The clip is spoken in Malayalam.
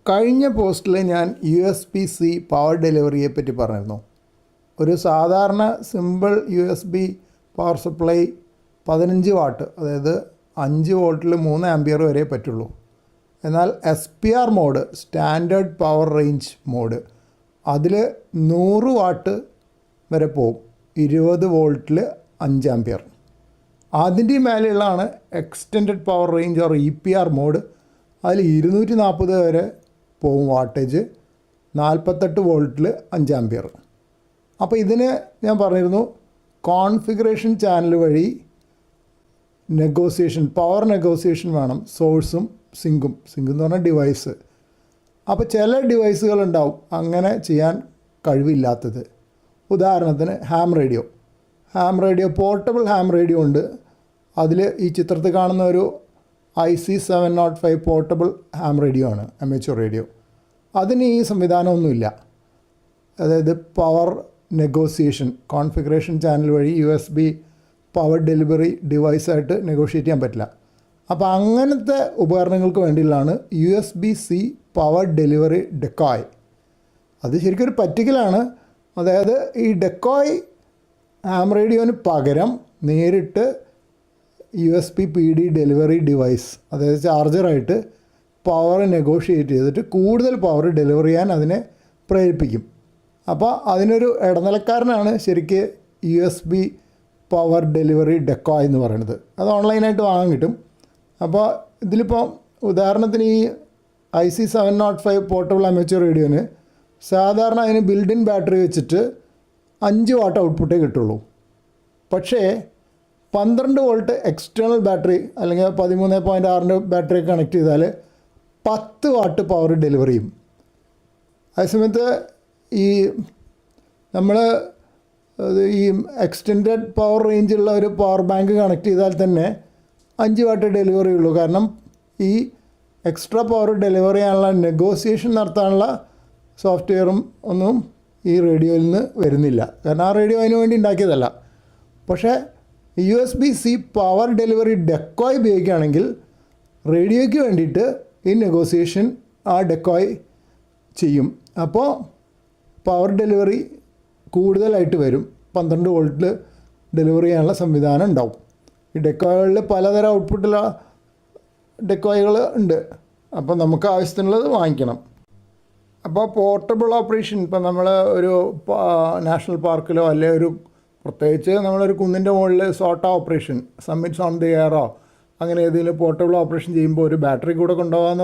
കഴിഞ്ഞ പോസ്റ്റിൽ ഞാൻ USB-C പവർ ഡെലിവറിയെ പറ്റി പറഞ്ഞിരുന്നു. ഒരു സാധാരണ simple USB power supply 15 watt, അതായത് 5 വോൾട്ടിൽ 3 ആംപിയർ വരെ പറ്റുള്ളൂ. എന്നാൽ SPR mode, standard power range mode, അതിൽ 100 വാട്ട് വരെ പോവും, 20 വോൾട്ടിൽ 5 ആംപിയർ. അതിൻ്റെ മേലെയുള്ളതാണ് extended power range or EPR mode. അതിൽ 240 വരെ പോവും വാട്ടേജ്, 48 വോൾട്ടിൽ 5 ആംപിയർ. അപ്പോൾ ഇതിന് ഞാൻ പറഞ്ഞിരുന്നു കോൺഫിഗറേഷൻ ചാനൽ വഴി പവർ നെഗോസിയേഷൻ വേണം, സോഴ്സും സിങ്കും എന്ന് പറഞ്ഞാൽ ഡിവൈസ്. അപ്പോൾ ചില ഡിവൈസുകളുണ്ടാവും അങ്ങനെ ചെയ്യാൻ കഴിവില്ലാത്തത്. ഉദാഹരണത്തിന് ham radio portable ham radio ഉണ്ട്. അതിൽ ഈ ചിത്രത്തിൽ കാണുന്ന ഒരു IC705 പോർട്ടബിൾ ഹാം റേഡിയോ ആണ്, അമേച്വർ റേഡിയോ. അതിന് ഈ സംവിധാനമൊന്നുമില്ല. അതായത് പവർ നെഗോസിയേഷൻ കോൺഫിഗറേഷൻ ചാനൽ വഴി USB പവർ ഡെലിവറി ഡിവൈസായിട്ട് നെഗോഷിയേറ്റ് ചെയ്യാൻ പറ്റില്ല. അപ്പോൾ അങ്ങനത്തെ ഉപകരണങ്ങൾക്ക് വേണ്ടിയുള്ളതാണ് USB-C പവർ ഡെലിവറി ഡെക്കോയ്. അത് ശരിക്കും ഒരു പറ്റിക്കലാണ്. അതായത് ഈ ഡെക്കോയ് ഹാം റേഡിയോന് പകരം നേരിട്ട് USB PD ഡെലിവറി ഡിവൈസ്, അതായത് ചാർജറായിട്ട് പവർ നെഗോഷിയേറ്റ് ചെയ്തിട്ട് കൂടുതൽ പവർ ഡെലിവർ ചെയ്യാൻ അതിനെ പ്രേരിപ്പിക്കും. അപ്പോൾ അതിനൊരു ഇടനിലക്കാരനാണ് ശരിക്ക് USB പവർ ഡെലിവറി ഡെക്കോയ് എന്ന് പറയുന്നത്. അത് ഓൺലൈനായിട്ട് വാങ്ങാൻ കിട്ടും. അപ്പോൾ ഇതിലിപ്പോൾ ഉദാഹരണത്തിന് ഈ IC705 പോർട്ടബിൾ അമേച്വർ റേഡിയോന് സാധാരണ അതിന് ബിൽഡ് ഇൻ ബാറ്ററി വെച്ചിട്ട് 5 വാട്ട് ഔട്ട്പുട്ടേ കിട്ടുള്ളൂ. പക്ഷേ 12 വോൾട്ട് എക്സ്റ്റേണൽ ബാറ്ററി അല്ലെങ്കിൽ 13.6 ബാറ്ററി കണക്ട് ചെയ്താൽ 10 വാട്ട് പവർ ഡെലിവറി ചെയ്യും. അതേസമയത്ത് ഈ നമ്മൾ ഈ എക്സ്റ്റെൻഡഡ് പവർ റേഞ്ചുള്ള ഒരു പവർ ബാങ്ക് കണക്ട് ചെയ്താൽ തന്നെ 5 വാട്ട് ഡെലിവറി ഉള്ളൂ. കാരണം ഈ എക്സ്ട്രാ പവർ ഡെലിവറി ചെയ്യാനുള്ള നെഗോസിയേഷൻ നടത്താനുള്ള സോഫ്റ്റ്വെയറും ഒന്നും ഈ റേഡിയോയിൽ നിന്ന് വരുന്നില്ല. കാരണം ആ റേഡിയോ അതിന് വേണ്ടി ഉണ്ടാക്കിയതല്ല. പക്ഷേ USB-C പവർ ഡെലിവറി ഡെക്കോയ് ഉപയോഗിക്കുകയാണെങ്കിൽ റേഡിയോയ്ക്ക് വേണ്ടിയിട്ട് ഈ നെഗോസിയേഷൻ ആ ഡെക്കോയ് ചെയ്യും. അപ്പോൾ പവർ ഡെലിവറി കൂടുതലായിട്ട് വരും, 12 വോൾട്ടിൽ ഡെലിവറി ചെയ്യാനുള്ള സംവിധാനം ഉണ്ടാവും. ഈ ഡെക്കോയ്കളിൽ പലതരം ഔട്ട്പുട്ടുള്ള ഡെക്കോയ്കൾ ഉണ്ട്. അപ്പോൾ നമുക്ക് ആവശ്യത്തിനുള്ളത് വാങ്ങിക്കണം. അപ്പോൾ പോർട്ടബിൾ ഓപ്പറേഷൻ, ഇപ്പോൾ നമ്മൾ ഒരു നാഷണൽ പാർക്കിലോ അല്ലെങ്കിൽ ഒരു പ്രത്യേകിച്ച് നമ്മളൊരു കുന്നിൻ്റെ മുകളിൽ SOTA operation, summits on the air അങ്ങനെ ഏതെങ്കിലും പോർട്ടബിൾ ഓപ്പറേഷൻ ചെയ്യുമ്പോൾ ഒരു ബാറ്ററി കൂടെ കൊണ്ടുപോകാമെന്ന്